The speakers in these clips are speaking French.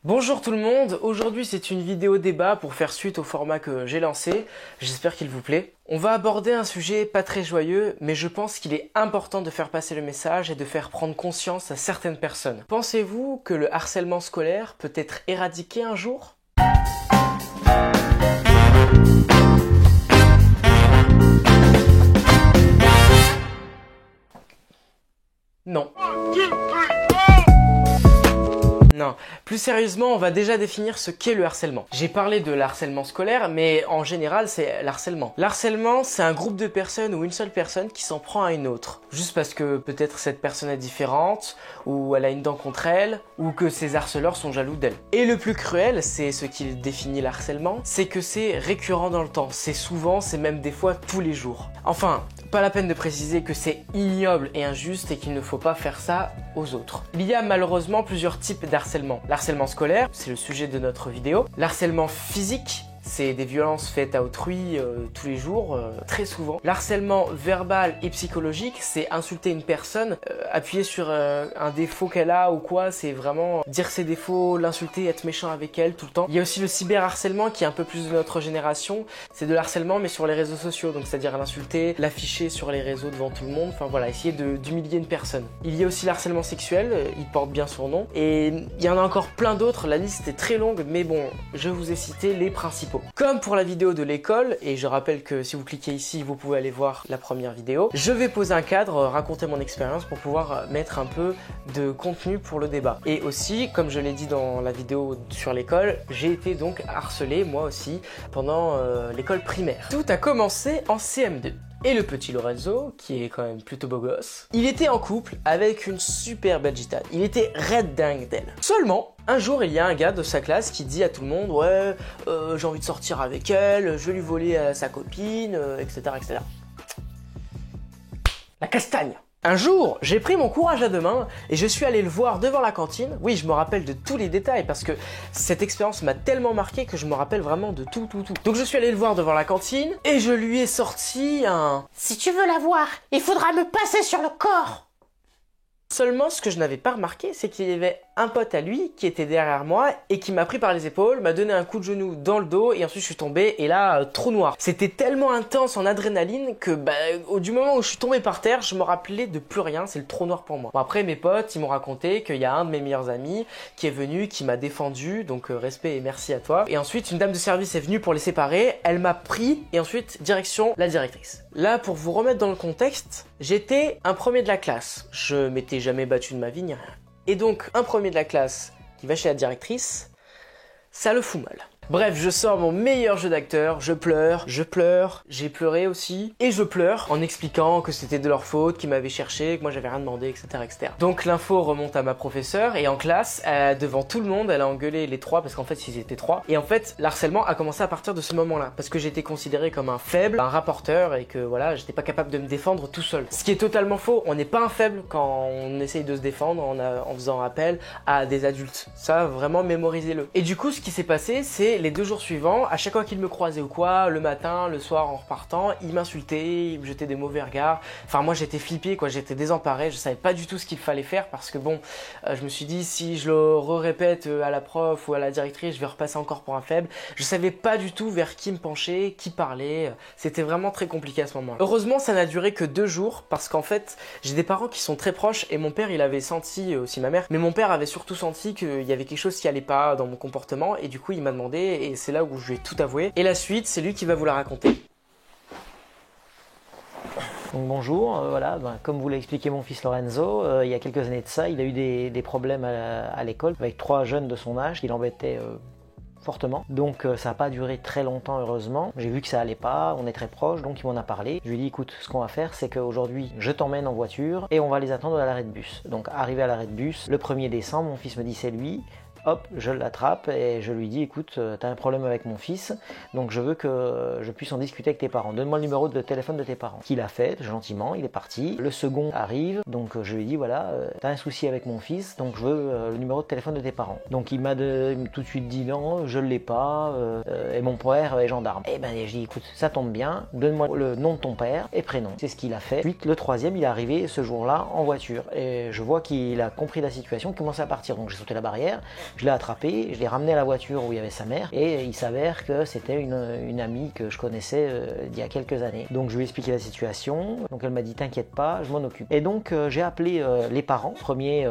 Bonjour tout le monde, aujourd'hui c'est une vidéo débat pour faire suite au format que j'ai lancé, j'espère qu'il vous plaît. On va aborder un sujet pas très joyeux, mais je pense qu'il est important de faire passer le message et de faire prendre conscience à certaines personnes. Pensez-vous que le harcèlement scolaire peut être éradiqué un jour ? Non. Non, plus sérieusement, on va déjà définir ce qu'est le harcèlement. J'ai parlé de harcèlement scolaire, mais en général, c'est l'harcèlement. L'harcèlement, c'est un groupe de personnes ou une seule personne qui s'en prend à une autre. Juste parce que peut-être cette personne est différente, ou elle a une dent contre elle, ou que ses harceleurs sont jaloux d'elle. Et le plus cruel, c'est ce qui définit l'harcèlement, c'est que c'est récurrent dans le temps. C'est souvent, c'est même des fois tous les jours. Enfin, pas la peine de préciser que c'est ignoble et injuste et qu'il ne faut pas faire ça aux autres. Il y a malheureusement plusieurs types d'harcèlement. L'harcèlement scolaire, c'est le sujet de notre vidéo. L'harcèlement physique, c'est des violences faites à autrui tous les jours, très souvent. L'harcèlement verbal et psychologique, c'est insulter une personne, appuyer sur un défaut qu'elle a ou quoi, c'est vraiment dire ses défauts, l'insulter, être méchant avec elle tout le temps. Il y a aussi le cyberharcèlement qui est un peu plus de notre génération, c'est de l'harcèlement mais sur les réseaux sociaux, donc c'est-à-dire l'insulter, l'afficher sur les réseaux devant tout le monde, enfin voilà, essayer d'humilier une personne. Il y a aussi l'harcèlement sexuel, il porte bien son nom, et il y en a encore plein d'autres, la liste est très longue, mais bon, je vous ai cité les principaux. Comme pour la vidéo de l'école, et je rappelle que si vous cliquez ici, vous pouvez aller voir la première vidéo, je vais poser un cadre, raconter mon expérience pour pouvoir mettre un peu de contenu pour le débat. Et aussi, comme je l'ai dit dans la vidéo sur l'école, j'ai été donc harcelé, moi aussi, pendant l'école primaire. Tout a commencé en CM2. Et le petit Lorenzo, qui est quand même plutôt beau gosse, il était en couple avec une super belle gitane. Il était red dingue d'elle. Seulement, un jour, il y a un gars de sa classe qui dit à tout le monde « Ouais, j'ai envie de sortir avec elle, je vais lui voler à sa copine, etc. etc. » La castagne. Un jour, j'ai pris mon courage à deux mains et je suis allé le voir devant la cantine. Oui, je me rappelle de tous les détails parce que cette expérience m'a tellement marqué que je me rappelle vraiment de tout. Donc je suis allé le voir devant la cantine et je lui ai sorti un « Si tu veux la voir, il faudra me passer sur le corps !» Seulement, ce que je n'avais pas remarqué, c'est qu'il y avait un pote à lui qui était derrière moi et qui m'a pris par les épaules, m'a donné un coup de genou dans le dos et ensuite je suis tombé et là, trou noir. C'était tellement intense en adrénaline que du moment où je suis tombé par terre, je me rappelais de plus rien, c'est le trou noir pour moi. Bon, après, mes potes, ils m'ont raconté qu'il y a un de mes meilleurs amis qui est venu, qui m'a défendu, donc respect et merci à toi. Et ensuite, une dame de service est venue pour les séparer, elle m'a pris et ensuite, direction la directrice. Là, pour vous remettre dans le contexte, j'étais un premier de la classe. Je m'étais jamais battu de ma vie ni rien. Et donc, un premier de la classe qui va chez la directrice, ça le fout mal. Bref, je sors mon meilleur jeu d'acteur, je pleure, j'ai pleuré aussi, et je pleure en expliquant que c'était de leur faute, qu'ils m'avaient cherché, que moi j'avais rien demandé, etc. etc. Donc l'info remonte à ma professeure, et en classe, devant tout le monde, elle a engueulé les trois, parce qu'en fait ils étaient trois, et en fait l'harcèlement a commencé à partir de ce moment-là, parce que j'étais considéré comme un faible, un rapporteur, et que voilà, j'étais pas capable de me défendre tout seul. Ce qui est totalement faux, on n'est pas un faible quand on essaye de se défendre en faisant appel à des adultes. Ça, vraiment, mémorisez-le. Et du coup, ce qui s'est passé, c'est les 2 jours suivants, à chaque fois qu'il me croisait ou quoi, le matin, le soir en repartant, il m'insultait, il me jetait des mauvais regards. Enfin, moi j'étais flippé, quoi, j'étais désemparé, je savais pas du tout ce qu'il fallait faire parce que bon, je me suis dit si je le répète à la prof ou à la directrice, je vais repasser encore pour un faible. Je savais pas du tout vers qui me pencher, qui parler. C'était vraiment très compliqué à ce moment-là. Heureusement, ça n'a duré que 2 jours parce qu'en fait, j'ai des parents qui sont très proches et mon père, il avait senti, aussi ma mère, mais mon père avait surtout senti qu'il y avait quelque chose qui allait pas dans mon comportement et du coup, il m'a demandé et c'est là où je lui ai tout avoué. Et la suite, c'est lui qui va vous la raconter. Donc bonjour, voilà, comme vous l'a expliqué mon fils Lorenzo, il y a quelques années de ça, il a eu des problèmes à l'école avec 3 jeunes de son âge qui l'embêtaient fortement. Donc ça n'a pas duré très longtemps heureusement. J'ai vu que ça allait pas, on est très proches, donc il m'en a parlé. Je lui ai dit écoute, ce qu'on va faire c'est qu'aujourd'hui je t'emmène en voiture et on va les attendre à l'arrêt de bus. Donc arrivé à l'arrêt de bus, le 1er décembre, mon fils me dit c'est lui. Hop, je l'attrape et je lui dis écoute, t'as un problème avec mon fils, donc je veux que je puisse en discuter avec tes parents. Donne-moi le numéro de téléphone de tes parents. Qu'il a fait, gentiment, il est parti. Le second arrive, donc je lui dis voilà, t'as un souci avec mon fils, donc je veux le numéro de téléphone de tes parents. Donc il m'a tout de suite dit non, je l'ai pas, et mon père est gendarme. Et ben je dis écoute, ça tombe bien, donne-moi le nom de ton père et prénom. C'est ce qu'il a fait. Ensuite, le troisième, il est arrivé ce jour-là en voiture et je vois qu'il a compris la situation, qu'il commençait à partir. Donc j'ai sauté la barrière. Je l'ai attrapé, je l'ai ramené à la voiture où il y avait sa mère et il s'avère que c'était une amie que je connaissais d'il y a quelques années. Donc je lui ai expliqué la situation, donc elle m'a dit t'inquiète pas, je m'en occupe. Et donc j'ai appelé les parents. Le premier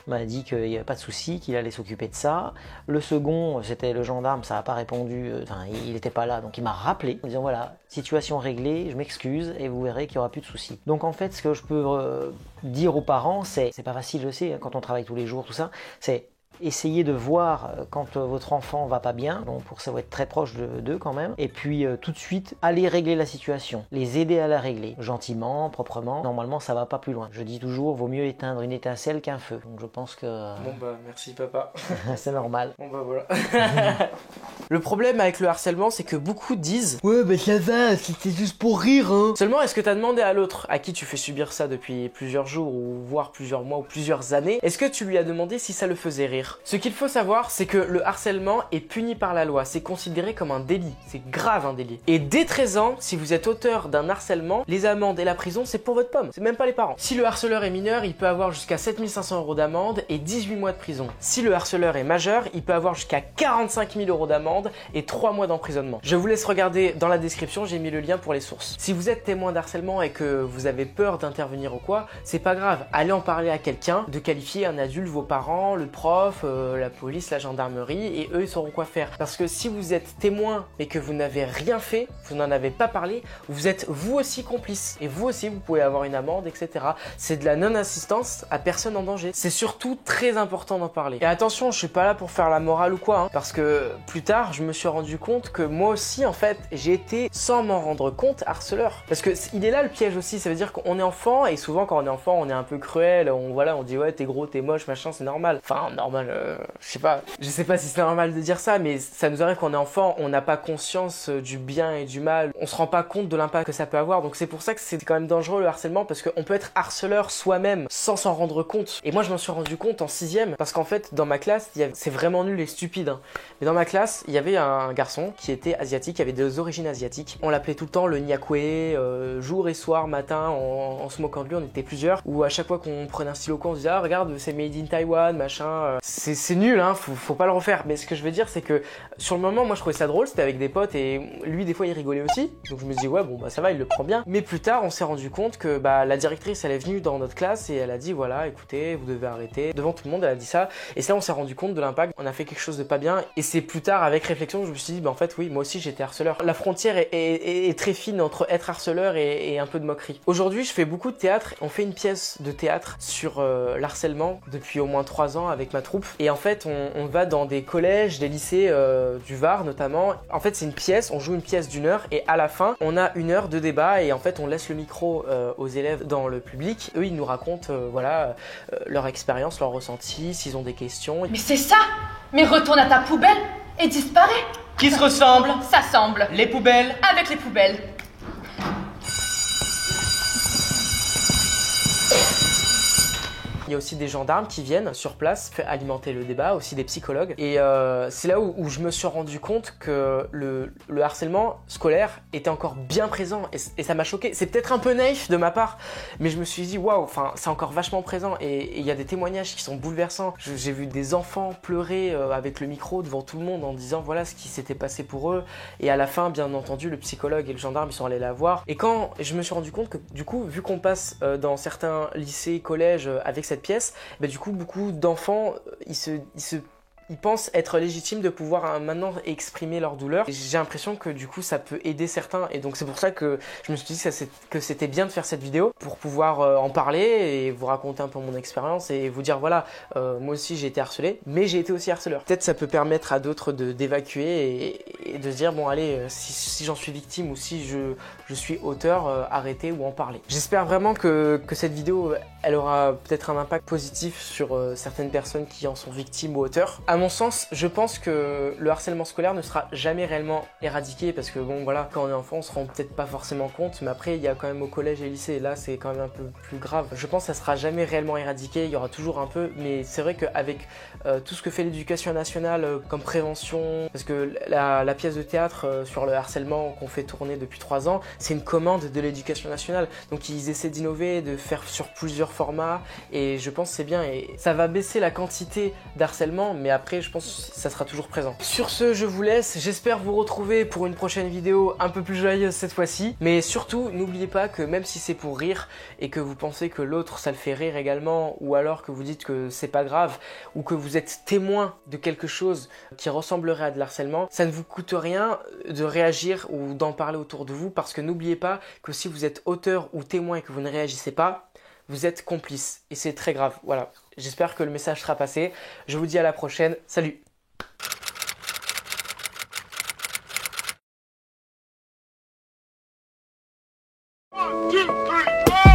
m'a dit qu'il n'y avait pas de souci, qu'il allait s'occuper de ça. Le second, c'était le gendarme, ça n'a pas répondu, enfin il n'était pas là, donc il m'a rappelé en disant voilà, situation réglée, je m'excuse et vous verrez qu'il n'y aura plus de soucis. Donc en fait ce que je peux dire aux parents, c'est pas facile, je sais, hein, quand on travaille tous les jours, tout ça, c'est essayez de voir quand votre enfant va pas bien, donc pour ça, vous être très proche d'eux quand même, et puis tout de suite, aller régler la situation, les aider à la régler, gentiment, proprement, normalement ça va pas plus loin. Je dis toujours, vaut mieux éteindre une étincelle qu'un feu, donc je pense que... Bon bah, merci papa. c'est normal. Bon bah voilà. Le problème avec le harcèlement, c'est que beaucoup disent « Ouais bah ça va, c'était juste pour rire hein ». Seulement, est-ce que t'as demandé à l'autre, à qui tu fais subir ça depuis plusieurs jours, ou voire plusieurs mois, ou plusieurs années, est-ce que tu lui as demandé si ça le faisait rire? Ce qu'il faut savoir, c'est que le harcèlement est puni par la loi, c'est considéré comme un délit, c'est grave un délit. Et dès 13 ans, si vous êtes auteur d'un harcèlement, les amendes et la prison, c'est pour votre pomme, c'est même pas les parents. Si le harceleur est mineur, il peut avoir jusqu'à 7 500 € d'amende et 18 mois de prison. Si le harceleur est majeur, il peut avoir jusqu'à 45 000 € d'amende et 3 mois d'emprisonnement. Je vous laisse regarder dans la description, j'ai mis le lien pour les sources. Si vous êtes témoin d'harcèlement et que vous avez peur d'intervenir ou quoi, c'est pas grave, allez en parler à quelqu'un, de qualifier un adulte, vos parents, le prof, la police, la gendarmerie, et eux ils sauront quoi faire. Parce que si vous êtes témoin mais que vous n'avez rien fait, vous n'en avez pas parlé, vous êtes vous aussi complice. Et vous aussi vous pouvez avoir une amende, etc. C'est de la non-assistance à personne en danger. C'est surtout très important d'en parler. Et attention, je suis pas là pour faire la morale ou quoi, hein, parce que plus tard je me suis rendu compte que moi aussi en fait j'ai été, sans m'en rendre compte, harceleur. Parce que il est là le piège aussi, ça veut dire qu'on est enfant, et souvent quand on est enfant on est un peu cruel, on dit ouais t'es gros, t'es moche, machin, c'est normal. Enfin normal, je sais pas si c'est normal de dire ça, mais ça nous arrive quand on est enfant, on n'a pas conscience du bien et du mal, on se rend pas compte de l'impact que ça peut avoir, donc c'est pour ça que c'est quand même dangereux le harcèlement, parce qu'on peut être harceleur soi-même sans s'en rendre compte. Et moi je m'en suis rendu compte en 6ème, parce qu'en fait dans ma classe, c'est vraiment nul et stupide, hein, mais dans ma classe il y avait un garçon qui était asiatique, qui avait des origines asiatiques, on l'appelait tout le temps le Nyakwe, jour et soir, matin, en se moquant de lui, on était plusieurs, où à chaque fois qu'on prenait un stylo quoi, on se disait ah regarde c'est made in Taiwan, machin, c'est nul, hein, faut pas le refaire. Mais ce que je veux dire c'est que sur le moment moi je trouvais ça drôle, c'était avec des potes et lui des fois il rigolait aussi, donc je me dis ouais bon bah ça va, il le prend bien. Mais plus tard on s'est rendu compte que bah la directrice elle est venue dans notre classe et elle a dit voilà écoutez vous devez arrêter, devant tout le monde elle a dit ça, et ça on s'est rendu compte de l'impact, on a fait quelque chose de pas bien, et c'est plus tard avec réflexion que je me suis dit bah en fait oui moi aussi j'étais harceleur. La frontière est très fine entre être harceleur et un peu de moquerie. Aujourd'hui je fais beaucoup de théâtre, on fait une pièce de théâtre sur l'harcèlement depuis au moins 3 ans avec ma troupe, et en fait on va dans des collèges, des lycées du Var notamment. En fait c'est une pièce, on joue une pièce d'1 heure et à la fin on a 1 heure de débat, et en fait on laisse le micro aux élèves dans le public, eux ils nous racontent voilà leur expérience, leur ressenti, s'ils ont des questions. Mais c'est ça! Mais retourne à ta poubelle et disparaît! Qui se ressemble? Ça semble! Les poubelles? Avec les poubelles! Il y a aussi des gendarmes qui viennent sur place alimenter le débat, aussi des psychologues. Et c'est là où je me suis rendu compte que le harcèlement scolaire était encore bien présent, et ça m'a choqué. C'est peut-être un peu naïf de ma part, mais je me suis dit waouh, enfin c'est encore vachement présent, et il y a des témoignages qui sont bouleversants. J'ai vu des enfants pleurer avec le micro devant tout le monde en disant voilà ce qui s'était passé pour eux, et à la fin bien entendu le psychologue et le gendarme ils sont allés la voir. Et quand je me suis rendu compte que du coup vu qu'on passe dans certains lycées, collèges avec cette pièce, bah, du coup beaucoup d'enfants ils pensent être légitimes de pouvoir maintenant exprimer leur douleur. J'ai l'impression que du coup ça peut aider certains, et donc c'est pour ça que je me suis dit que c'était bien de faire cette vidéo pour pouvoir en parler et vous raconter un peu mon expérience et vous dire voilà moi aussi j'ai été harcelé, mais j'ai été aussi harceleur. Peut-être ça peut permettre à d'autres d'évacuer et de se dire bon allez si j'en suis victime ou si je suis auteur, arrêtez ou en parler. J'espère vraiment que cette vidéo elle aura peut-être un impact positif sur certaines personnes qui en sont victimes ou auteurs. À mon sens, je pense que le harcèlement scolaire ne sera jamais réellement éradiqué, parce que bon voilà, quand on est enfant on se rend peut-être pas forcément compte, mais après il y a quand même au collège et lycée, et là c'est quand même un peu plus grave. Je pense que ça sera jamais réellement éradiqué, il y aura toujours un peu, mais c'est vrai qu'avec tout ce que fait l'éducation nationale comme prévention, parce que la pièce de théâtre sur le harcèlement qu'on fait tourner depuis 3 ans, c'est une commande de l'éducation nationale, donc ils essaient d'innover, de faire sur plusieurs plusieurs formats et je pense que c'est bien et ça va baisser la quantité d'harcèlement, mais après je pense que ça sera toujours présent. Sur ce, je vous laisse, j'espère vous retrouver pour une prochaine vidéo un peu plus joyeuse cette fois-ci, mais surtout n'oubliez pas que même si c'est pour rire et que vous pensez que l'autre ça le fait rire également, ou alors que vous dites que c'est pas grave, ou que vous êtes témoin de quelque chose qui ressemblerait à de l'harcèlement, ça ne vous coûte rien de réagir ou d'en parler autour de vous, parce que n'oubliez pas que si vous êtes auteur ou témoin et que vous ne réagissez pas, vous êtes complice et c'est très grave. Voilà, j'espère que le message sera passé. Je vous dis à la prochaine. Salut! One, two, three, four.